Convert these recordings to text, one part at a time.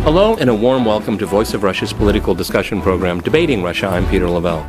Hello and a warm welcome to Voice of Russia's political discussion program, Debating Russia. I'm Peter Lavelle.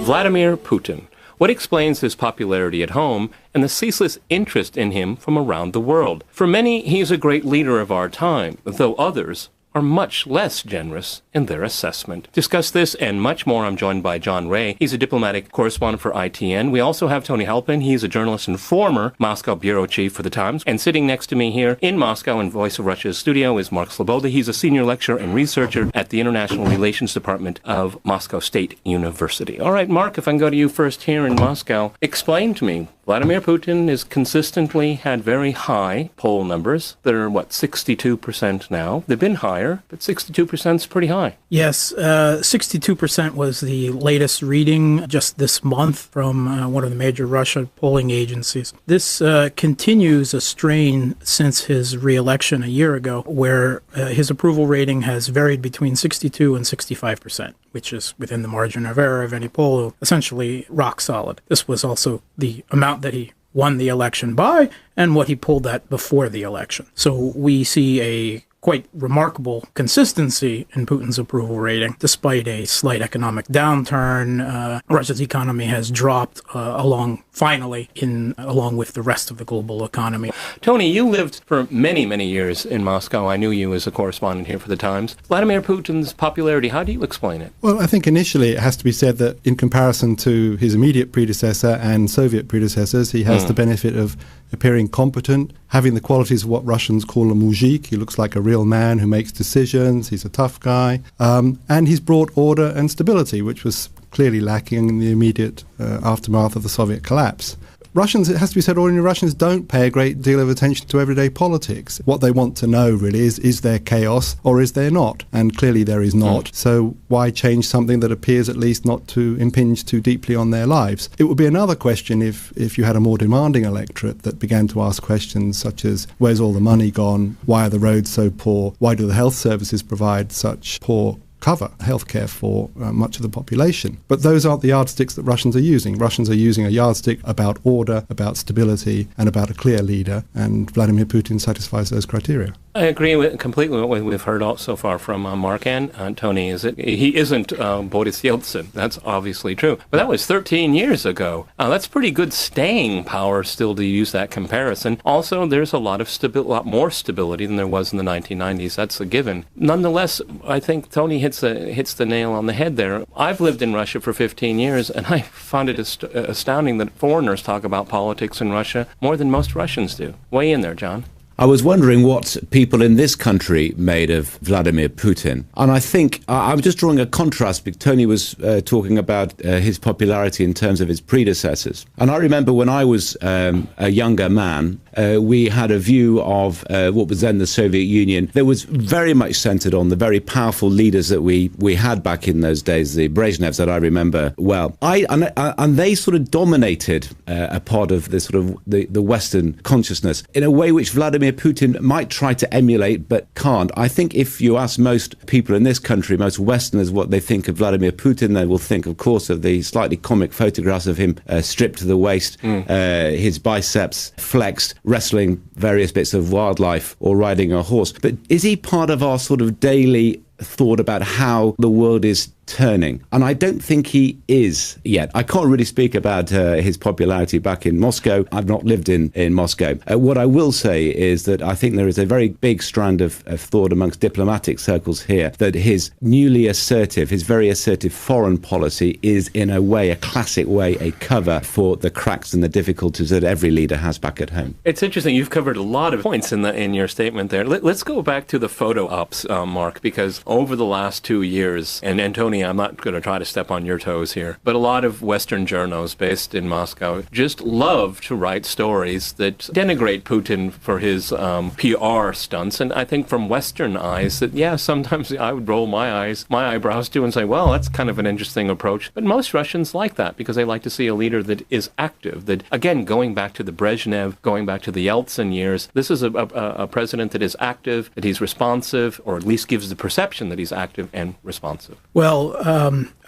Vladimir Putin. What explains his popularity at home and the ceaseless interest in him from around the world? For many, he is a great leader of our time, though others are much less generous in their assessment. To discuss this and much more, I'm joined by John Ray. He's a diplomatic correspondent for ITN. We also have Tony Halpin. He's a journalist and former Moscow bureau chief for the Times. And sitting next to me here in Moscow in Voice of Russia's studio is Mark Sloboda. He's a senior lecturer and researcher at the International Relations Department of Moscow State University. All right, Mark, if I can go to you first here in Moscow, explain to me. Vladimir Putin has consistently had very high poll numbers. They're, 62% now. They've been higher, but 62% is pretty high. Yes, 62% was the latest reading just this month from one of the major Russian polling agencies. This continues a strain since his re-election a year ago, where his approval rating has varied between 62 and 65%, which is within the margin of error of any poll, essentially rock solid. This was also the amount that he won the election by and what he pulled at before the election. So we see a quite remarkable consistency in Putin's approval rating. Despite a slight economic downturn, Russia's economy has dropped along with the rest of the global economy. Tony, you lived for many, many years in Moscow. I knew you as a correspondent here for the Times. Vladimir Putin's popularity, how do you explain it? Well, I think initially it has to be said that in comparison to his immediate predecessor and Soviet predecessors, he has the benefit of appearing competent, having the qualities of what Russians call a mujik. He looks like a real man who makes decisions. He's a tough guy. And he's brought order and stability, which was clearly lacking in the immediate aftermath of the Soviet collapse. Russians, it has to be said, ordinary Russians don't pay a great deal of attention to everyday politics. What they want to know really is there chaos or is there not? And clearly there is not. So why change something that appears at least not to impinge too deeply on their lives? It would be another question if you had a more demanding electorate that began to ask questions such as, where's all the money gone? Why are the roads so poor? Why do the health services provide such poor cover healthcare for much of the population? But those aren't the yardsticks that Russians are using. Russians are using a yardstick about order, about stability, and about a clear leader, and Vladimir Putin satisfies those criteria. I agree completely with what we've heard so far from Mark and Tony. He isn't Boris Yeltsin. That's obviously true. But that was 13 years ago. That's pretty good staying power still to use that comparison. Also, there's a lot more stability than there was in the 1990s. That's a given. Nonetheless, I think Tony hits the nail on the head there. I've lived in Russia for 15 years, and I find it astounding that foreigners talk about politics in Russia more than most Russians do. Weigh in there, John. I was wondering what people in this country made of Vladimir Putin. And I think I'm just drawing a contrast because Tony was talking about his popularity in terms of his predecessors. And I remember when I was a younger man, we had a view of what was then the Soviet Union that was very much centered on the very powerful leaders that we had back in those days, the Brezhnevs that I remember well. And they sort of dominated a part of the sort of the Western consciousness in a way which Vladimir Putin might try to emulate but can't. I think if you ask most people in this country, most Westerners, what they think of Vladimir Putin, they will think, of course, of the slightly comic photographs of him stripped to the waist, his biceps flexed, wrestling various bits of wildlife or riding a horse. But is he part of our sort of daily thought about how the world is turning? And I don't think he is yet. I can't really speak about his popularity back in Moscow. I've not lived in Moscow. What I will say is that I think there is a very big strand of thought amongst diplomatic circles here that his very assertive foreign policy is in a way, a classic way, a cover for the cracks and the difficulties that every leader has back at home. It's interesting. You've covered a lot of points in your statement there. Let's go back to the photo ops, Mark, because over the last 2 years, and Tony Tony, I'm not going to try to step on your toes here, but a lot of Western journals based in Moscow just love to write stories that denigrate Putin for his PR stunts. And I think from Western eyes that, yeah, sometimes I would roll my eyebrows too and say, well, that's kind of an interesting approach. But most Russians like that because they like to see a leader that is active, that, again, going back to the Brezhnev, going back to the Yeltsin years, this is a president that is active, that he's responsive, or at least gives the perception that he's active and responsive. Well,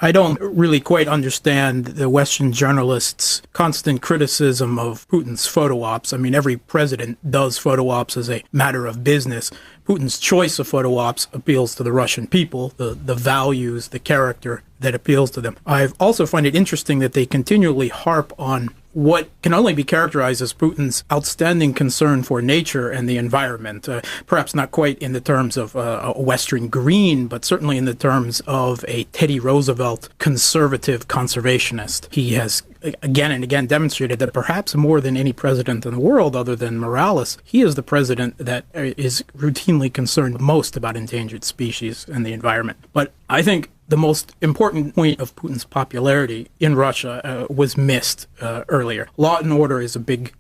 I don't really quite understand the Western journalists' constant criticism of Putin's photo ops. I mean, every president does photo ops as a matter of business. Putin's choice of photo ops appeals to the Russian people, the values, the character that appeals to them. I also find it interesting that they continually harp on what can only be characterized as Putin's outstanding concern for nature and the environment, perhaps not quite in the terms of a Western green, but certainly in the terms of a Teddy Roosevelt conservative conservationist. He has again and again demonstrated that perhaps more than any president in the world other than Morales, he is the president that is routinely concerned most about endangered species and the environment. But I think the most important point of Putin's popularity in Russia was missed earlier. Law and order is a big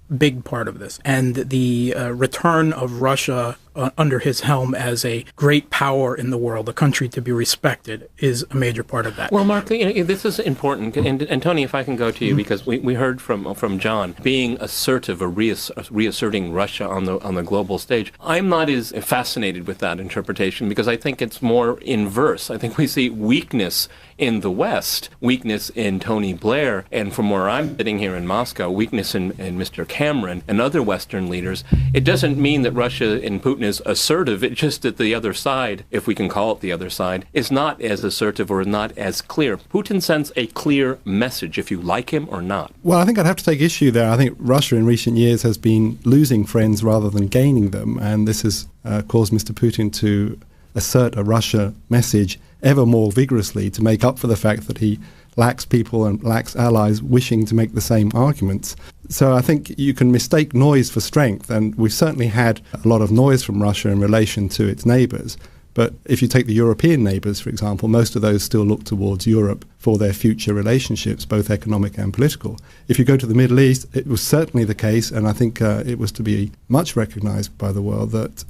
part of this. And the return of Russia under his helm as a great power in the world, a country to be respected, is a major part of that. Well, Mark, this is important. And Tony, if I can go to you, because we heard from John, being assertive or reasserting Russia on the global stage. I'm not as fascinated with that interpretation because I think it's more inverse. I think we see weakness in the West, weakness in Tony Blair, and from where I'm sitting here in Moscow, weakness in Mr. Cameron and other Western leaders. It doesn't mean that Russia and Putin is assertive. It's just that the other side, if we can call it the other side, is not as assertive or not as clear. Putin sends a clear message, if you like him or not. Well, I think I'd have to take issue there. I think Russia in recent years has been losing friends rather than gaining them, and this has caused Mr. Putin to assert a Russia message ever more vigorously to make up for the fact that he lacks people and lacks allies wishing to make the same arguments. So I think you can mistake noise for strength, and we've certainly had a lot of noise from Russia in relation to its neighbours. But if you take the European neighbours, for example, most of those still look towards Europe for their future relationships, both economic and political. If you go to the Middle East, it was certainly the case, and I think it was to be much recognised by the world that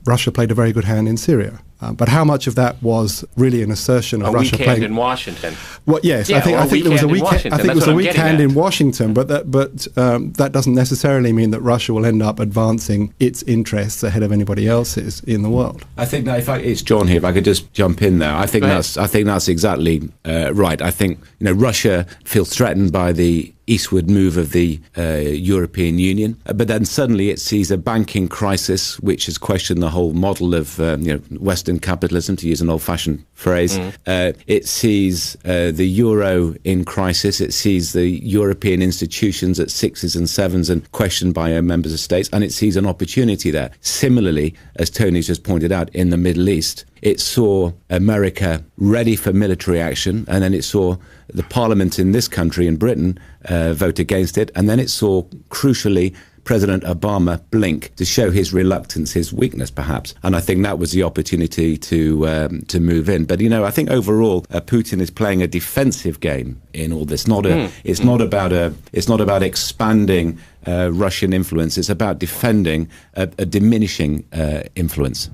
Russia played a very good hand in Syria. But how much of that was really an assertion of Russia playing in Washington? Well, yes, yeah, I think there was a weak. I think it was a weak hand in Washington, but that doesn't necessarily mean that Russia will end up advancing its interests ahead of anybody else's in the world. I think that it's John here. If I could just jump in there, I think that's exactly right. I think Russia feels threatened by the eastward move of the European Union, but then suddenly it sees a banking crisis which has questioned the whole model of Western capitalism, to use an old-fashioned phrase. It sees the euro in crisis. It sees the European institutions at sixes and sevens and questioned by members of states, and it sees an opportunity there. Similarly, as Tony's just pointed out, in the Middle East, it saw America ready for military action, and then it saw the parliament in this country, in Britain, vote against it, and then it saw, crucially, President Obama blink to show his reluctance, his weakness, perhaps. And I think that was the opportunity to move in. But I think overall, Putin is playing a defensive game in all this. It's not about expanding Russian influence. It's about defending a diminishing influence.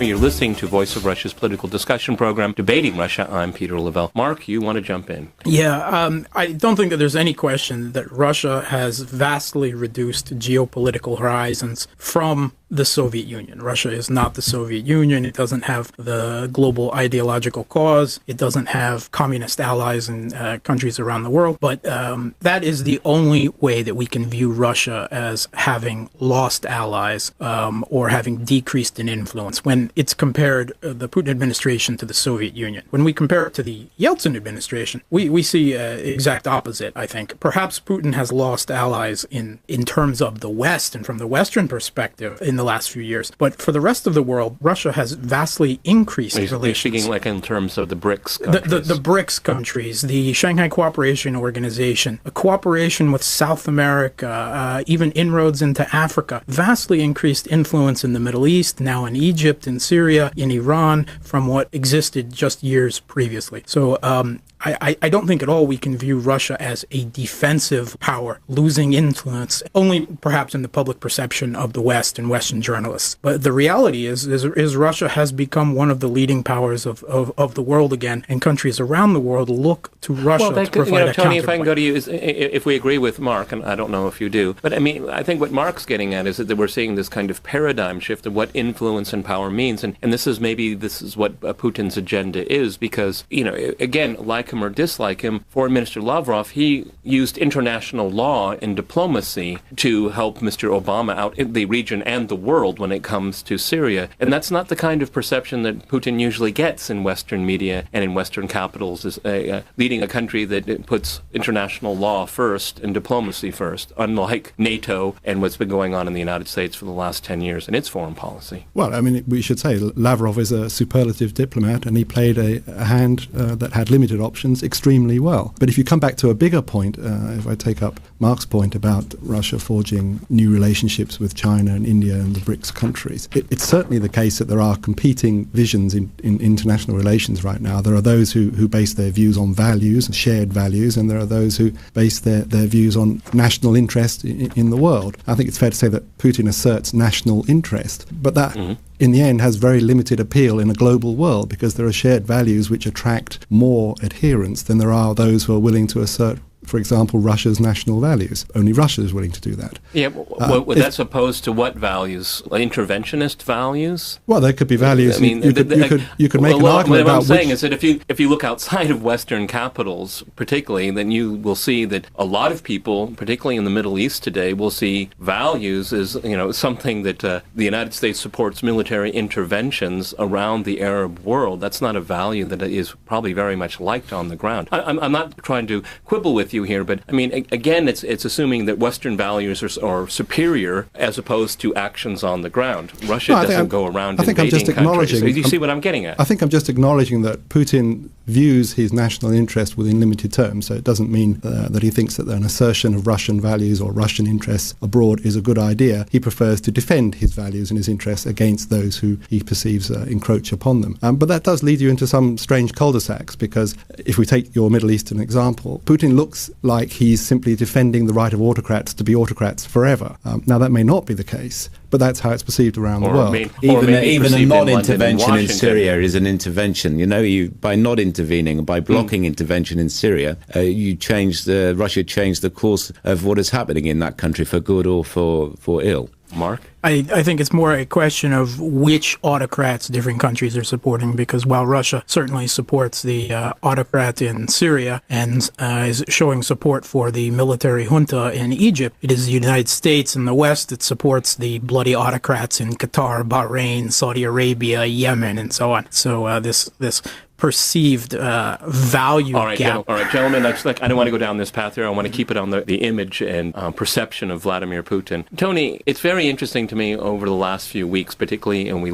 You're listening to Voice of Russia's political discussion program, Debating Russia. I'm Peter Lavelle. Mark, you want to jump in? Yeah, I don't think that there's any question that Russia has vastly reduced geopolitical horizons from the Soviet Union. Russia is not the Soviet Union. It doesn't have the global ideological cause. It doesn't have communist allies in countries around the world. But that is the only way that we can view Russia as having lost allies or having decreased in influence when it's compared the Putin administration to the Soviet Union. When we compare it to the Yeltsin administration, we see exact opposite, I think. Perhaps Putin has lost allies in terms of the West and from the Western perspective in the last few years. But for the rest of the world, Russia has vastly increased relations. You're speaking like in terms of the BRICS countries. The BRICS countries, the Shanghai Cooperation Organization, a cooperation with South America, even inroads into Africa, vastly increased influence in the Middle East, now in Egypt, in Syria, in Iran, from what existed just years previously. So I don't think at all we can view Russia as a defensive power, losing influence, only perhaps in the public perception of the West and Western journalists. But the reality is Russia has become one of the leading powers of the world again, and countries around the world look to Russia to provide a Tony, counterpoint. if I can go to you, if we agree with Mark, and I don't know if you do, but I mean, I think what Mark's getting at is that we're seeing this kind of paradigm shift of what influence and power means, and this is what Putin's agenda is, because, again, like him or dislike him, Foreign Minister Lavrov, he used international law and diplomacy to help Mr. Obama out in the region and the world when it comes to Syria. And that's not the kind of perception that Putin usually gets in Western media and in Western capitals, is leading a country that puts international law first and diplomacy first, unlike NATO and what's been going on in the United States for the last 10 years in its foreign policy. Well, I mean, we should say Lavrov is a superlative diplomat, and he played a hand that had limited options extremely well. But if you come back to a bigger point, if I take up Mark's point about Russia forging new relationships with China and India and the BRICS countries, it's certainly the case that there are competing visions in international relations right now. There are those who base their views on values, shared values, and there are those who base their views on national interest in the world. I think it's fair to say that Putin asserts national interest, but that in the end has very limited appeal in a global world, because there are shared values which attract more adherents than there are those who are willing to assert, for example, Russia's national values. Only Russia is willing to do that. Yeah, that's opposed to what values? Interventionist values? Well, there could be values. I mean, you could make an argument what about I'm saying is that if you look outside of Western capitals, particularly, then you will see that a lot of people, particularly in the Middle East today, will see values as something that the United States supports military interventions around the Arab world. That's not a value that is probably very much liked on the ground. I'm not trying to quibble with you here, but I mean, again, it's assuming that Western values are superior as opposed to actions on the ground. Russia doesn't go around invading countries. So you see what I'm getting at? I think I'm just acknowledging that Putin views his national interest within limited terms, so it doesn't mean that he thinks that an assertion of Russian values or Russian interests abroad is a good idea. He prefers to defend his values and his interests against those who he perceives encroach upon them. But that does lead you into some strange cul-de-sacs, because if we take your Middle Eastern example, Putin looks like he's simply defending the right of autocrats to be autocrats forever. Now, that may not be the case, but that's how it's perceived around the world. Even a non-intervention in Syria is an intervention. By not intervening, by blocking intervention in Syria, Russia changed the course of what is happening in that country for good or for ill. Mark? I think it's more a question of which autocrats different countries are supporting, because while Russia certainly supports the autocrat in Syria and is showing support for the military junta in Egypt, it is the United States and the West that supports the bloody autocrats in Qatar, Bahrain, Saudi Arabia, Yemen, and so on. So this perceived value gap. All right, gentlemen, I don't want to go down this path here. I want to keep it on the image and perception of Vladimir Putin. Tony, it's very interesting to me over the last few weeks, particularly, and we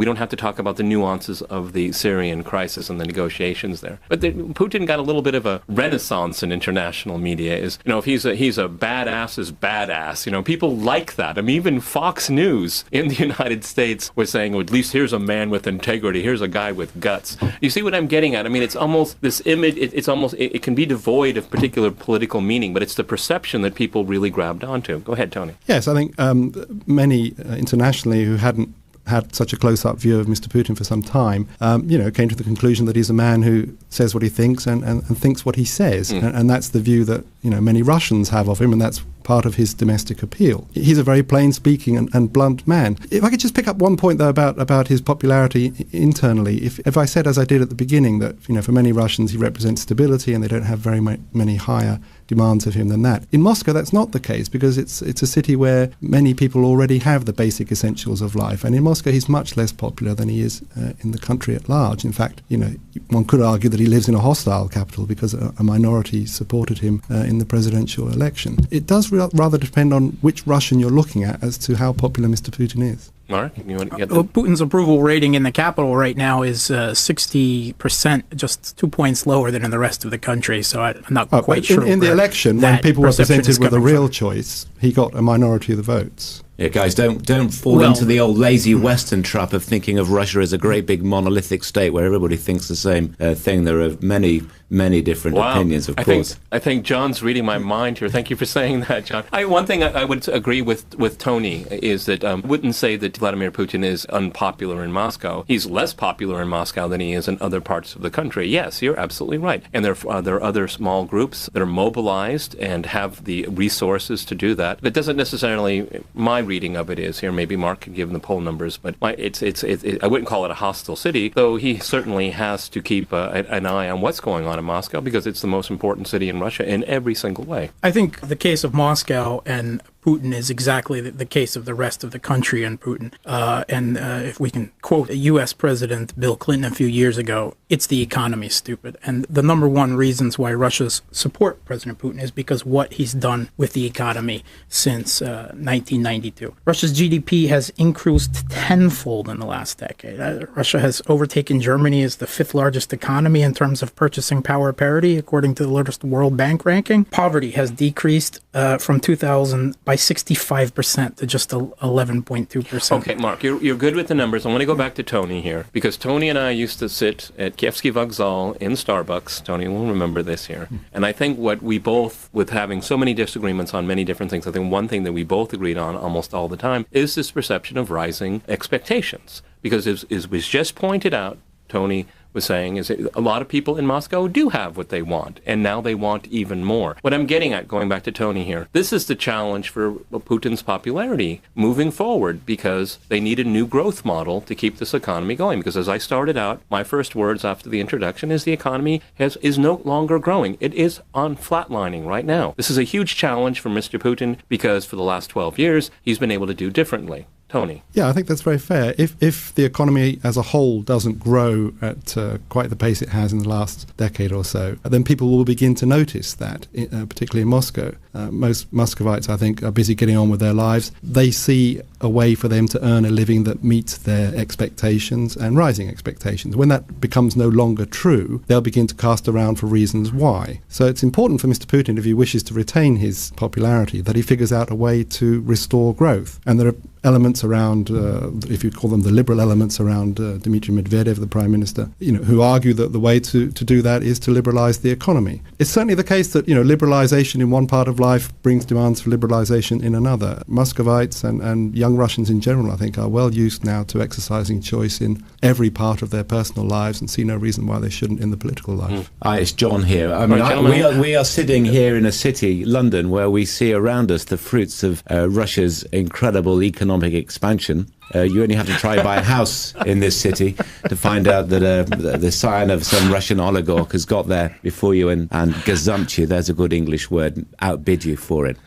don't have to talk about the nuances of the Syrian crisis and the negotiations there. But Putin got a little bit of a renaissance in international media. If he's a badass is badass. People like that. I mean, even Fox News in the United States was saying, well, at least here's a man with integrity. Here's a guy with guts. You see what I'm getting at? I mean, it's almost this image, it can be devoid of particular political meaning, but it's the perception that people really grabbed onto. Go ahead, Tony. Yes, I think many internationally who hadn't had such a close-up view of Mr. Putin for some time, came to the conclusion that he's a man who says what he thinks and thinks what he says. And that's the view that, many Russians have of him, and that's part of his domestic appeal. He's a very plain-speaking and blunt man. If I could just pick up one point, though, about his popularity internally. If I said, as I did at the beginning, that, for many Russians he represents stability and they don't have very many higher demands of him than that. In Moscow, that's not the case, because it's a city where many people already have the basic essentials of life. And in Moscow, he's much less popular than he is in the country at large. In fact, one could argue that he lives in a hostile capital because a minority supported him in the presidential election. It does rather depend on which Russian you're looking at as to how popular Mr. Putin is. Mark, you want to get Putin's approval rating in the capital right now is 60%, just 2 points lower than in the rest of the country. So I'm not quite sure. In the election, when people were presented with a real choice, he got a minority of the votes. Yeah, guys, don't fall into the old lazy Western trap of thinking of Russia as a great big monolithic state where everybody thinks the same thing. There are many different opinions, of course. I think John's reading my mind here. Thank you for saying that, John. One thing I would agree with Tony is that I wouldn't say that Vladimir Putin is unpopular in Moscow. He's less popular in Moscow than he is in other parts of the country. Yes, you're absolutely right. And there are other small groups that are mobilized and have the resources to do that. That doesn't necessarily, my reading of it is here, maybe Mark can give the poll numbers, but I wouldn't call it a hostile city, though he certainly has to keep an eye on what's going on in Moscow because it's the most important city in Russia in every single way. I think the case of Moscow and Putin is exactly the case of the rest of the country and Putin. If we can quote a U.S. President Bill Clinton a few years ago, it's the economy, stupid. And the number one reasons why Russia's support President Putin is because what he's done with the economy since 1992. Russia's GDP has increased tenfold in the last decade. Russia has overtaken Germany as the fifth largest economy in terms of purchasing power parity, according to the latest World Bank ranking. Poverty has decreased from 2000 by 65% to just 11.2%. Okay, Mark, you're good with the numbers. I want to go back to Tony here, because Tony and I used to sit at Kievsky Vokzal in Starbucks. Tony will remember this here. And I think what we both, with having so many disagreements on many different things, I think one thing that we both agreed on almost all the time is this perception of rising expectations. Because as was just pointed out, Tony was saying is that a lot of people in Moscow do have what they want, and now they want even more. What I'm getting at, going back to Tony here, this is the challenge for Putin's popularity moving forward, because they need a new growth model to keep this economy going. Because as I started out, my first words after the introduction is the economy is no longer growing. It is on flatlining right now. This is a huge challenge for Mr. Putin, because for the last 12 years, he's been able to do differently. Tony. Yeah, I think that's very fair. If the economy as a whole doesn't grow at quite the pace it has in the last decade or so, then people will begin to notice that, particularly in Moscow. Most Muscovites, I think, are busy getting on with their lives. They see a way for them to earn a living that meets their expectations and rising expectations. When that becomes no longer true, they'll begin to cast around for reasons why. So it's important for Mr. Putin, if he wishes to retain his popularity, that he figures out a way to restore growth. And there are elements around, if you call them the liberal elements around Dmitry Medvedev, the Prime Minister, who argue that the way to do that is to liberalize the economy. It's certainly the case that, liberalization in one part of life brings demands for liberalization in another. Muscovites and young Russians in general, I think, are well used now to exercising choice in every part of their personal lives and see no reason why they shouldn't in the political life. It's John here. I mean, we are sitting here in a city, London, where we see around us the fruits of Russia's incredible economic expansion. You only have to try buy a house in this city to find out that the scion of some Russian oligarch has got there before you and gazumped you, there's a good English word, outbid you for it.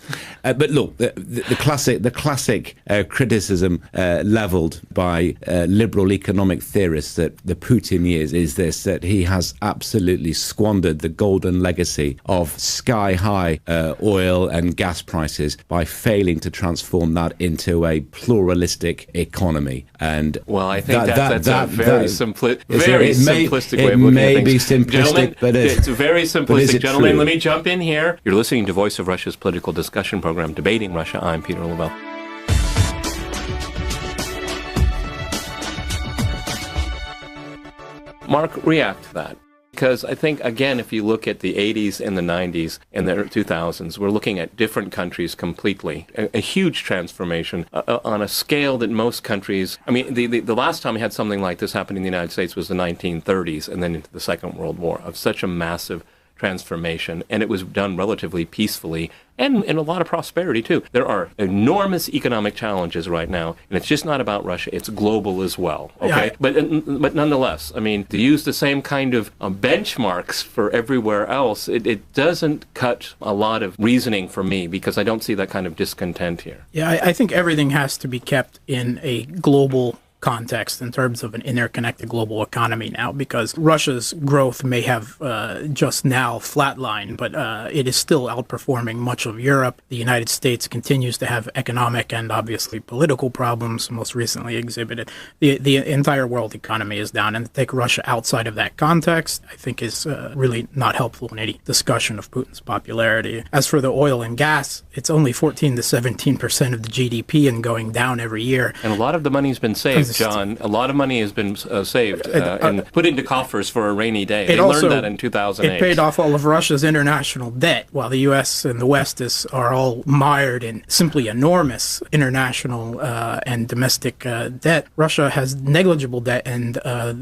But look, the classic criticism levelled by liberal economic theorists that the Putin is this, that he has absolutely squandered the golden legacy of sky-high oil and gas prices by failing to transform that into a pluralistic economy. And well, I think that's a very simplistic way of looking at things. It may be simplistic, gentlemen, but it's very simplistic. Gentlemen, let me jump in here. You're listening to Voice of Russia's political discussion program, Debating Russia. I'm Peter Lavelle. Mark, react to that. Because I think, again, if you look at the 80s and the 90s and the 2000s, we're looking at different countries completely. A huge transformation on a scale that most countries... I mean, the last time we had something like this happen in the United States was the 1930s and then into the Second World War, of such a massive transformation. And it was done relatively peacefully and in a lot of prosperity, too. There are enormous economic challenges right now, and it's just not about Russia. It's global as well, okay? Yeah. But nonetheless, I mean, to use the same kind of benchmarks for everywhere else, it doesn't cut a lot of reasoning for me, because I don't see that kind of discontent here. Yeah, I think everything has to be kept in a global context in terms of an interconnected global economy now, because Russia's growth may have just now flatlined, but it is still outperforming much of Europe. The United States continues to have economic and obviously political problems, most recently exhibited. The entire world economy is down, and to take Russia outside of that context, I think is really not helpful in any discussion of Putin's popularity. As for the oil and gas, it's only 14 to 17% of the GDP and going down every year. And a lot of the money's been saved, John. A lot of money has been saved and put into coffers for a rainy day. They learned that in 2008. It paid off all of Russia's international debt, while the U.S. and the West are all mired in simply enormous international and domestic debt. Russia has negligible debt and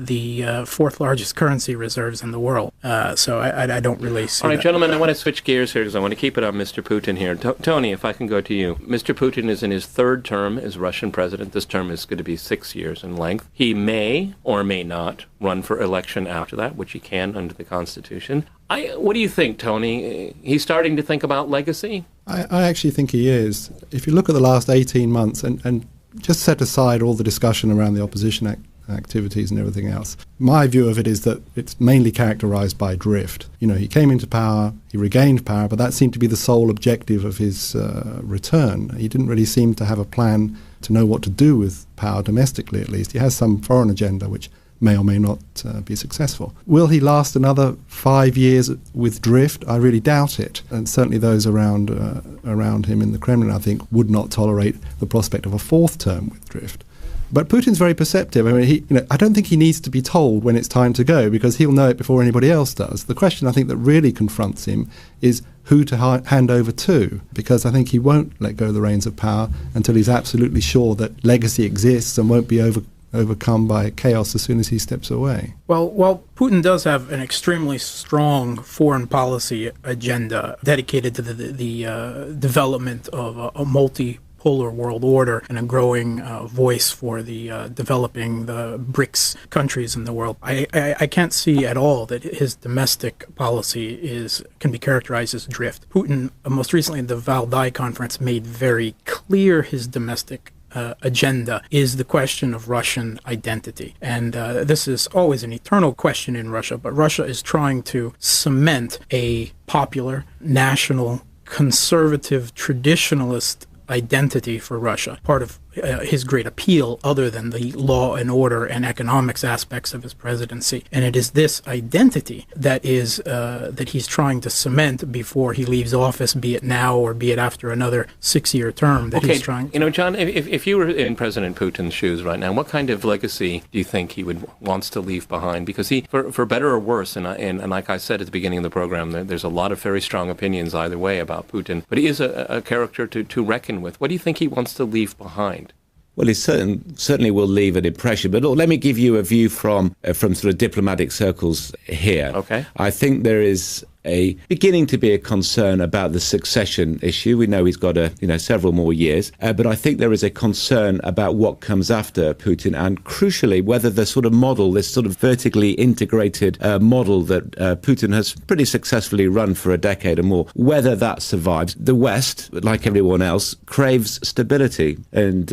the fourth largest currency reserves in the world. So I don't really see All right, that. gentlemen, I want to switch gears here because I want to keep it on Mr. Putin here. Tony, if I can go to you. Mr. Putin is in his third term as Russian president. This term is going to be 6 years in length. He may or may not run for election after that, which he can under the Constitution. What do you think, Tony? He's starting to think about legacy? I actually think he is. If you look at the last 18 months and just set aside all the discussion around the opposition activities and everything else, my view of it is that it's mainly characterized by drift. You know, he came into power, he regained power, but that seemed to be the sole objective of his return. He didn't really seem to have a plan to know what to do with power domestically, at least. He has some foreign agenda which may or may not be successful. Will he last another 5 years with drift? I really doubt it. And certainly those around him in the Kremlin, I think, would not tolerate the prospect of a fourth term with drift. But Putin's very perceptive. I mean, I don't think he needs to be told when it's time to go, because he'll know it before anybody else does. The question I think that really confronts him is who to hand over to, because I think he won't let go of the reins of power until he's absolutely sure that legacy exists and won't be overcome by chaos as soon as he steps away. Well, while Putin does have an extremely strong foreign policy agenda dedicated to the development of a multipolar world order and a growing voice for the developing the BRICS countries in the world, I can't see at all that his domestic policy can be characterized as drift. Putin, most recently at the Valdai conference, made very clear his domestic agenda is the question of Russian identity. And this is always an eternal question in Russia, but Russia is trying to cement a popular, national, conservative, traditionalist identity for Russia. Part of his great appeal, other than the law and order and economics aspects of his presidency. And it is this identity that he's trying to cement before he leaves office, be it now or be it after another 6-year term that he's trying. You know, John, if you were in President Putin's shoes right now, what kind of legacy do you think he wants to leave behind? Because he, for better or worse, and like I said at the beginning of the program, there's a lot of very strong opinions either way about Putin, but he is a character to reckon with. What do you think he wants to leave behind? Well, he certainly will leave an impression. But let me give you a view from sort of diplomatic circles here. Okay. I think there is beginning to be a concern about the succession issue. We know he's got several more years, but I think there is a concern about what comes after Putin, and crucially whether the sort of model, this sort of vertically integrated model that Putin has pretty successfully run for a decade or more, whether that survives. The West, like everyone else, craves stability and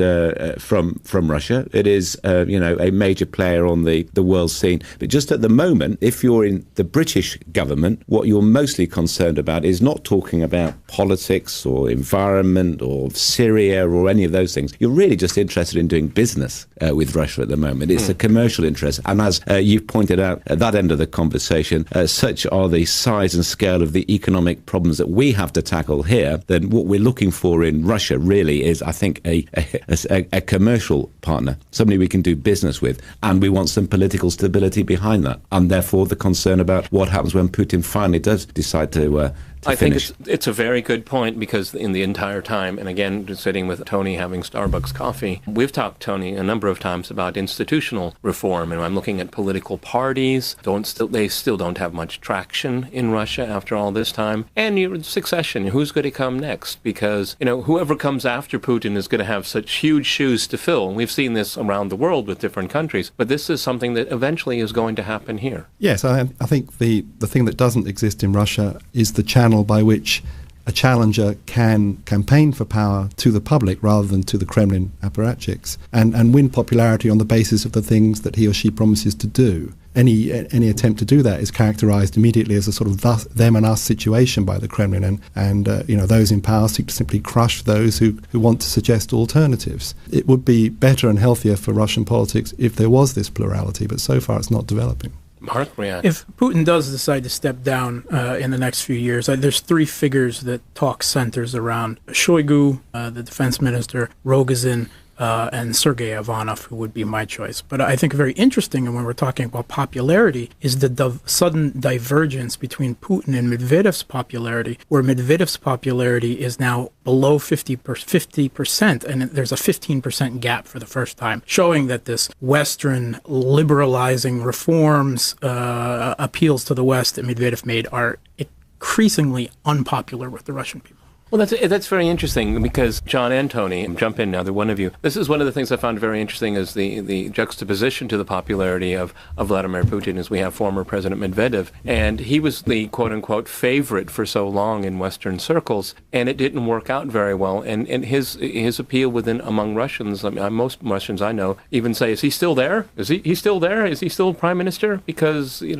from Russia. It is a major player on the world scene. But just at the moment, if you're in the British government, what you're mostly concerned about is not talking about politics or environment or Syria or any of those things. You're really just interested in doing business with Russia at the moment. It's a commercial interest. And as you pointed out at that end of the conversation, such are the size and scale of the economic problems that we have to tackle here, then what we're looking for in Russia really is, I think, a commercial partner, somebody we can do business with. And we want some political stability behind that. And therefore the concern about what happens when Putin finally does decide to I finish. think it's a very good point, because in the entire time, and again, just sitting with Tony having Starbucks coffee, we've talked, Tony, a number of times about institutional reform, and I'm looking at political parties. They still don't have much traction in Russia after all this time. And succession, who's going to come next? Because, whoever comes after Putin is going to have such huge shoes to fill. We've seen this around the world with different countries, but this is something that eventually is going to happen here. Yes, I think the thing that doesn't exist in Russia is the channel by which a challenger can campaign for power to the public rather than to the Kremlin apparatchiks and win popularity on the basis of the things that he or she promises to do. Any attempt to do that is characterized immediately as a sort of them and us situation by the Kremlin, and those in power seek to simply crush those who want to suggest alternatives. It would be better and healthier for Russian politics if there was this plurality, but so far it's not developing. Mark, react. If Putin does decide to step down in the next few years, there's three figures that talk centers around Shoigu, the defense minister, Rogozin, and Sergei Ivanov, who would be my choice. But I think very interesting, and when we're talking about popularity, is the sudden divergence between Putin and Medvedev's popularity, where Medvedev's popularity is now below 50%, and there's a 15% gap for the first time, showing that this Western liberalizing reforms, appeals to the West that Medvedev made are increasingly unpopular with the Russian people. Well, that's very interesting because John and Tony, jump in now, either one of you. This is one of the things I found very interesting is the juxtaposition to the popularity of Vladimir Putin is we have former President Medvedev, and he was the quote-unquote favorite for so long in Western circles, and it didn't work out very well. And his appeal among Russians, I mean, most Russians I know even say, is he still there? Is he still there? Is he still prime minister? Because he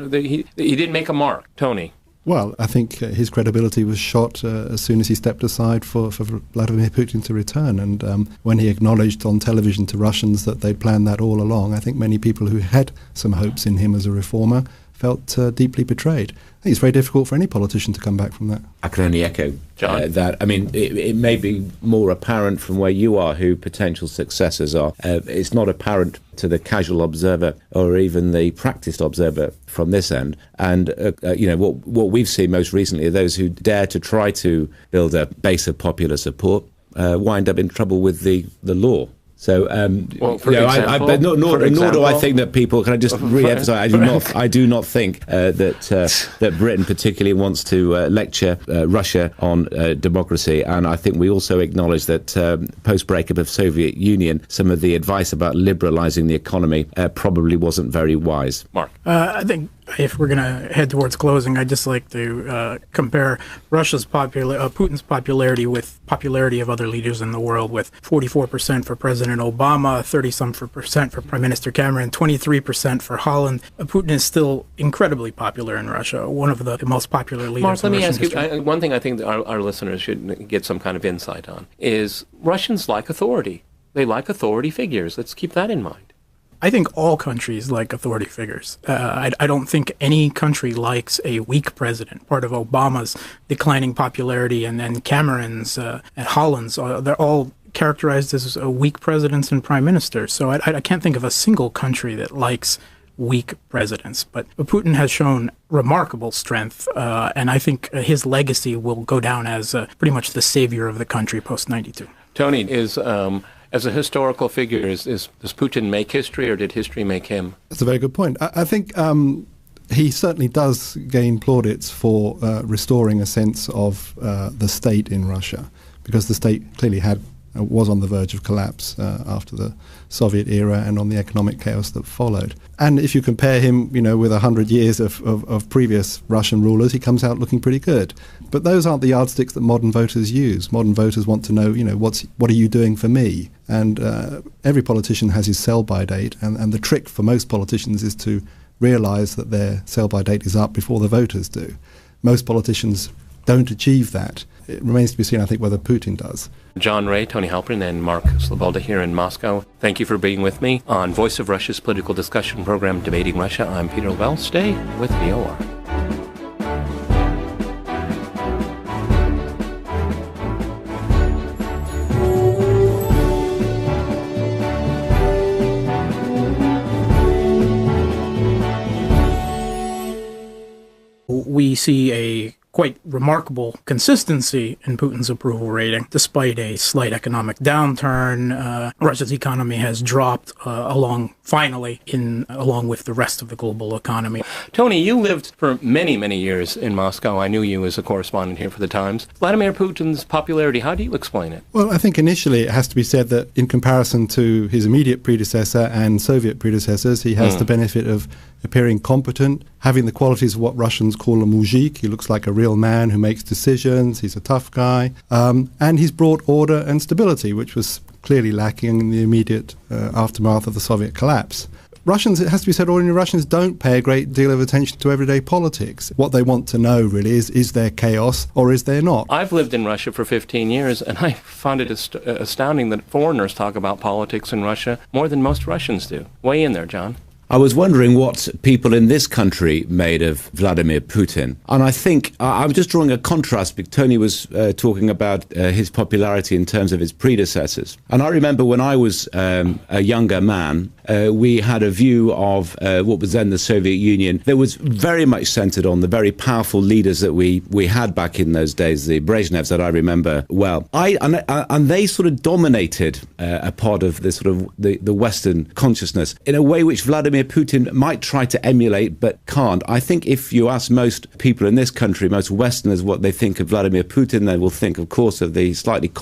didn't make a mark. Tony. Well, I think his credibility was shot as soon as he stepped aside for Vladimir Putin to return. And when he acknowledged on television to Russians that they'd planned that all along, I think many people who had some hopes in him as a reformer felt deeply betrayed. I think it's very difficult for any politician to come back from that. I can only echo that. I mean, it may be more apparent from where you are who potential successors are. It's not apparent to the casual observer or even the practiced observer from this end. And, what we've seen most recently are those who dare to try to build a base of popular support wind up in trouble with the law. So, nor do I think that people. Can I just re-emphasize? I do not think that Britain particularly wants to lecture Russia on democracy, and I think we also acknowledge that post breakup of Soviet Union, some of the advice about liberalising the economy probably wasn't very wise. Mark, I think if we're going to head towards closing, I'd just like to compare Putin's popularity with popularity of other leaders in the world, with 44% for President Obama, 30-some% for Prime Minister Cameron, 23% for Holland. Putin is still incredibly popular in Russia, one of the most popular leaders. Mark, let me ask history. you, one thing I think that our listeners should get some kind of insight on is Russians like authority. They like authority figures. Let's keep that in mind. I think all countries like authority figures. I don't think any country likes a weak president. Part of Obama's declining popularity and then Cameron's and Holland's, they're all characterized as weak presidents and prime ministers. So I can't think of a single country that likes weak presidents. But Putin has shown remarkable strength, and I think his legacy will go down as pretty much the savior of the country post-92. Tony, as a historical figure, does Putin make history or did history make him? That's a very good point. I think he certainly does gain plaudits for restoring a sense of the state in Russia, because the state clearly was on the verge of collapse after the Soviet era and on the economic chaos that followed. And if you compare him, with 100 years of previous Russian rulers, he comes out looking pretty good. But those aren't the yardsticks that modern voters use. Modern voters want to know, what are you doing for me? And every politician has his sell-by date, and the trick for most politicians is to realize that their sell-by date is up before the voters do. Most politicians don't achieve that. It remains to be seen, I think, whether Putin does. John Ray, Tony Halpern, and Mark Slobodka here in Moscow. Thank you for being with me on Voice of Russia's political discussion program, Debating Russia. I'm Peter Well. Stay with VOR. We see a quite remarkable consistency in Putin's approval rating. Despite a slight economic downturn, Russia's economy has dropped along finally, along with the rest of the global economy. Tony, you lived for many, many years in Moscow. I knew you as a correspondent here for the Times. Vladimir Putin's popularity, how do you explain it? Well, I think initially it has to be said that in comparison to his immediate predecessor and Soviet predecessors, he has the benefit of appearing competent, having the qualities of what Russians call a mujik. He looks like a real man who makes decisions. He's a tough guy. And he's brought order and stability, which was clearly lacking in the immediate aftermath of the Soviet collapse. Russians, it has to be said, ordinary Russians don't pay a great deal of attention to everyday politics. What they want to know really is there chaos or is there not? I've lived in Russia for 15 years, and I found it astounding that foreigners talk about politics in Russia more than most Russians do. Weigh in there, John. I was wondering what people in this country made of Vladimir Putin. And I think I'm just drawing a contrast because Tony was talking about his popularity in terms of his predecessors. And I remember when I was a younger man, we had a view of what was then the Soviet Union that was very much centered on the very powerful leaders that we had back in those days, the Brezhnevs that I remember well. And they sort of dominated a part of the sort of the Western consciousness in a way which Vladimir Putin might try to emulate but can't. I think if you ask most people in this country, most Westerners, what they think of Vladimir Putin, they will think, of course, of the slightly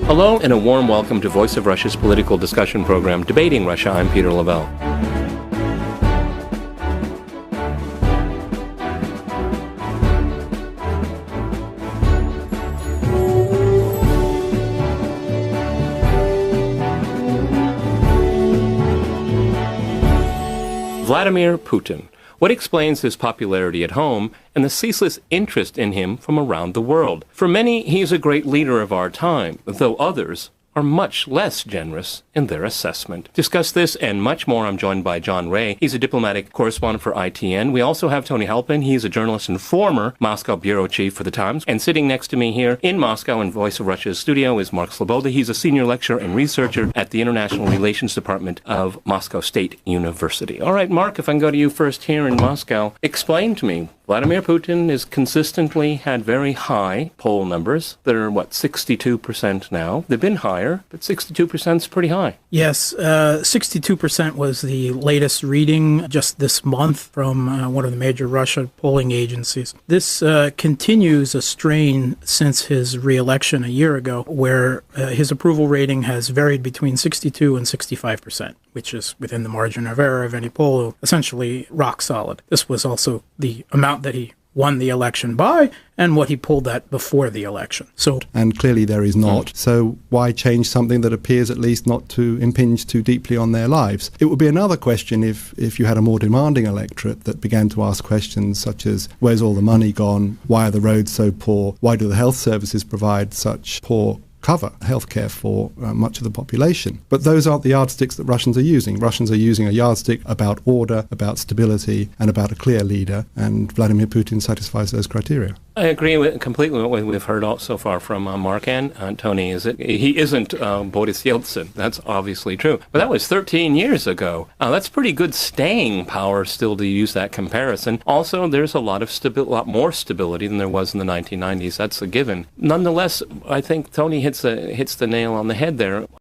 Hello and a warm welcome to Voice of Russia's political discussion program, Debating Russia. I'm Peter Lavelle. Vladimir Putin. What explains his popularity at home and the ceaseless interest in him from around the world? For many, he is a great leader of our time, though others are much less generous in their assessment. To discuss this and much more, I'm joined by John Ray. He's a diplomatic correspondent for ITN. We also have Tony Halpin. He's a journalist and former Moscow bureau chief for the Times. And sitting next to me here in Moscow in Voice of Russia's studio is Mark Sloboda. He's a senior lecturer and researcher at the International Relations Department of Moscow State University. All right, Mark, if I can go to you first here in Moscow, explain to me, Vladimir Putin has consistently had very high poll numbers that are, 62% now. They've been higher, but 62% is pretty high. Yes, 62% was the latest reading just this month from one of the major Russia polling agencies. This continues a strain since his re-election a year ago, where his approval rating has varied between 62 and 65%, which is within the margin of error of any poll, essentially rock solid. This was also the amount that he won the election by and what he pulled at before the election. And clearly there is not. So why change something that appears at least not to impinge too deeply on their lives? It would be another question if you had a more demanding electorate that began to ask questions such as, where's all the money gone? Why are the roads so poor? Why do the health services provide such poor cover healthcare for much of the population? But those aren't the yardsticks that Russians are using. Russians are using a yardstick about order, about stability, and about a clear leader, and Vladimir Putin satisfies those criteria. I agree completely with what we've heard so far from Mark and Tony. Is that he isn't Boris Yeltsin. That's obviously true. But that was 13 years ago. That's pretty good staying power still to use that comparison. Also, there's a lot more stability than there was in the 1990s. That's a given. Nonetheless, I think Tony hits the nail on the head there.